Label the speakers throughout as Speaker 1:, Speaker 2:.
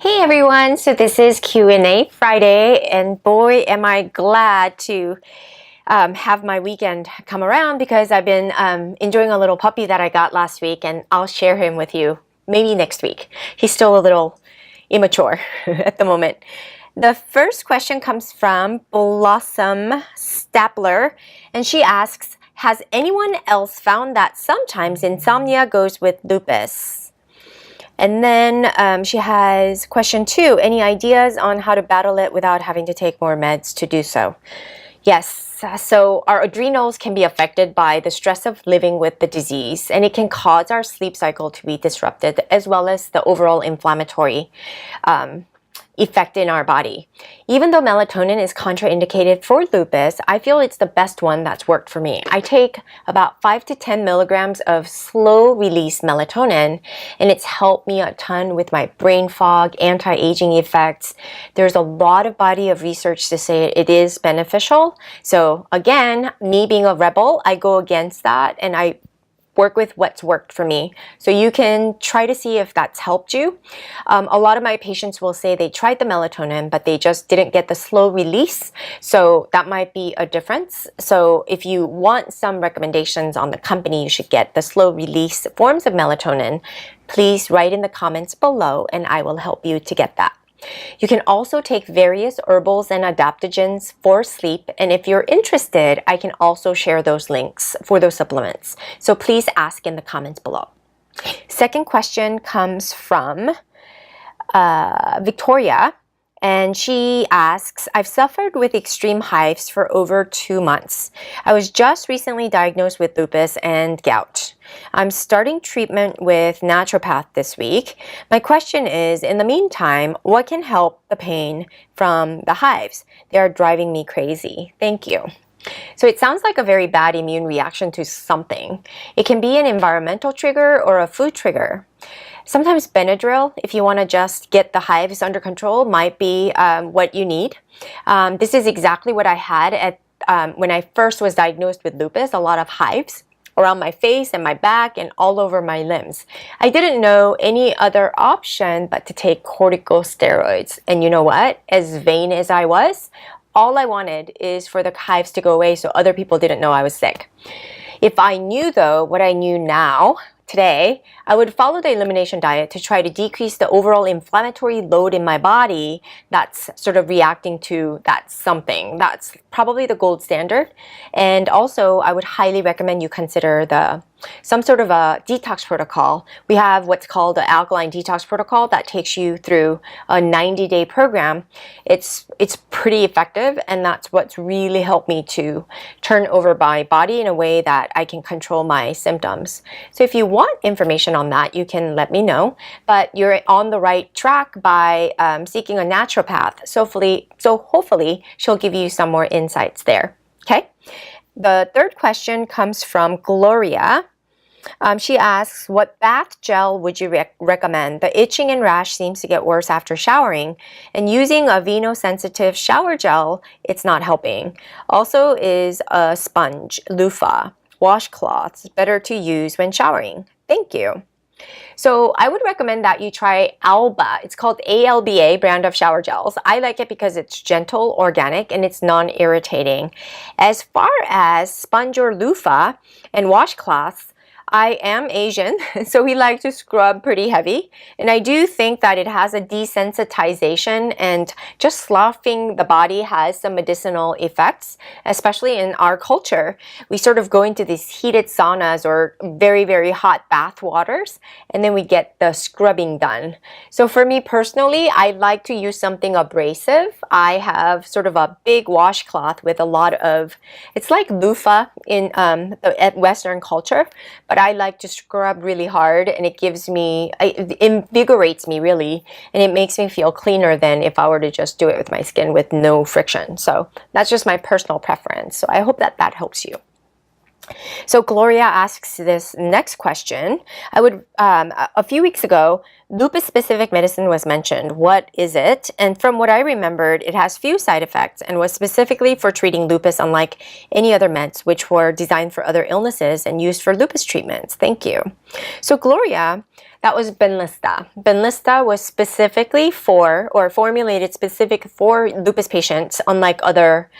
Speaker 1: Hey everyone, so this is Q&A Friday, and boy am I glad to have my weekend come around because I've been enjoying a little puppy that I got last week, and I'll share him with you maybe next week. He's still a little immature at the moment. The first question comes from Blossom Stapler, and she asks, has anyone else found that sometimes insomnia goes with lupus? And then she has question 2, any ideas on how to battle it without having to take more meds to do so? Yes, so our adrenals can be affected by the stress of living with the disease, and it can cause our sleep cycle to be disrupted as well as the overall inflammatory effect in our body. Even though melatonin is contraindicated for lupus, I feel it's the best one that's worked for me. I take about 5 to 10 milligrams of slow release melatonin, and it's helped me a ton with my brain fog, anti-aging effects. There's a lot of body of research to say it is beneficial. So again, me being a rebel, I go against that and I work with what's worked for me. So you can try to see if that's helped you. A lot of my patients will say they tried the melatonin, but they just didn't get the slow release. So that might be a difference. So if you want some recommendations on the company you should get the slow release forms of melatonin, please write in the comments below and I will help you to get that. You can also take various herbals and adaptogens for sleep, and if you're interested, I can also share those links for those supplements. So please ask in the comments below. Second question comes from Victoria, and she asks, I've suffered with extreme hives for over 2 months. I was just recently diagnosed with lupus and gout. I'm starting treatment with naturopath this week. My question is, in the meantime, what can help the pain from the hives? They are driving me crazy. Thank you. So it sounds like a very bad immune reaction to something. It can be an environmental trigger or a food trigger. Sometimes Benadryl, if you want to just get the hives under control, might be what you need. This is exactly what I had at when I first was diagnosed with lupus, a lot of hives around my face and my back and all over my limbs. I didn't know any other option but to take corticosteroids. And you know what? As vain as I was, all I wanted is for the hives to go away so other people didn't know I was sick. If I knew, though, what I knew now, today, I would follow the elimination diet to try to decrease the overall inflammatory load in my body that's sort of reacting to that something. That's probably the gold standard. And also, I would highly recommend you consider some sort of a detox protocol. We have what's called the alkaline detox protocol that takes you through a 90-day program. It's pretty effective, and that's what's really helped me to turn over my body in a way that I can control my symptoms. So if you want information on that, you can let me know, but you're on the right track by seeking a naturopath. So hopefully she'll give you some more insights there. Okay. The third question comes from Gloria. She asks, what bath gel would you recommend? The itching and rash seems to get worse after showering, and using a veno-sensitive shower gel, it's not helping. Also, is a sponge, loofah, washcloths better to use when showering? Thank you. So I would recommend that you try Alba. It's called ALBA brand of shower gels. I like it because it's gentle, organic, and it's non-irritating. As far as sponge or loofah and washcloths, I am Asian, so we like to scrub pretty heavy. And I do think that it has a desensitization, and just sloughing the body has some medicinal effects, especially in our culture. We sort of go into these heated saunas or very, very hot bath waters, and then we get the scrubbing done. So for me personally, I like to use something abrasive. I have sort of a big washcloth with a lot of, it's like loofah in the Western culture, but I like to scrub really hard, and it invigorates me really, and it makes me feel cleaner than if I were to just do it with my skin with no friction. So that's just my personal preference. So I hope that helps you. So Gloria asks this next question. A few weeks ago, lupus-specific medicine was mentioned. What is it? And from what I remembered, it has few side effects and was specifically for treating lupus, unlike any other meds which were designed for other illnesses and used for lupus treatments. Thank you. So Gloria, That was Benlysta. Benlysta was specifically for, or formulated specific for lupus patients, unlike other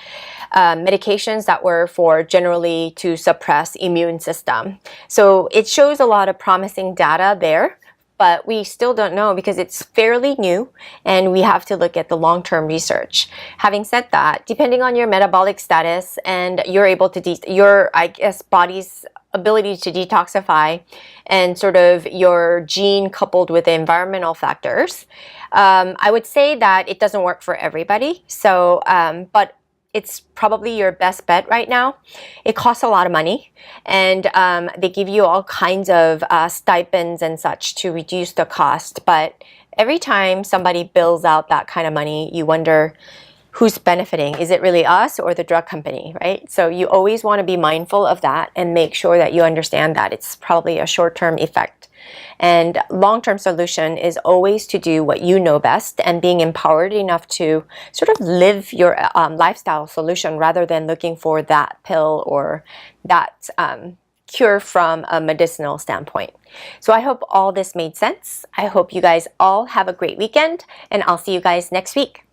Speaker 1: medications that were for generally to suppress immune system. So it shows a lot of promising data there, but we still don't know because it's fairly new and we have to look at the long-term research. Having said that, depending on your metabolic status and you're able to, your, I guess, body's ability to detoxify and sort of your gene coupled with the environmental factors, I would say that it doesn't work for everybody. So, but it's probably your best bet right now. It costs a lot of money, and they give you all kinds of stipends and such to reduce the cost. But every time somebody bills out that kind of money, you wonder who's benefiting. Is it really us or the drug company, right? So you always want to be mindful of that and make sure that you understand that it's probably a short-term effect. And long-term solution is always to do what you know best and being empowered enough to sort of live your lifestyle solution rather than looking for that pill or that cure from a medicinal standpoint. So I hope all this made sense. I hope you guys all have a great weekend, and I'll see you guys next week.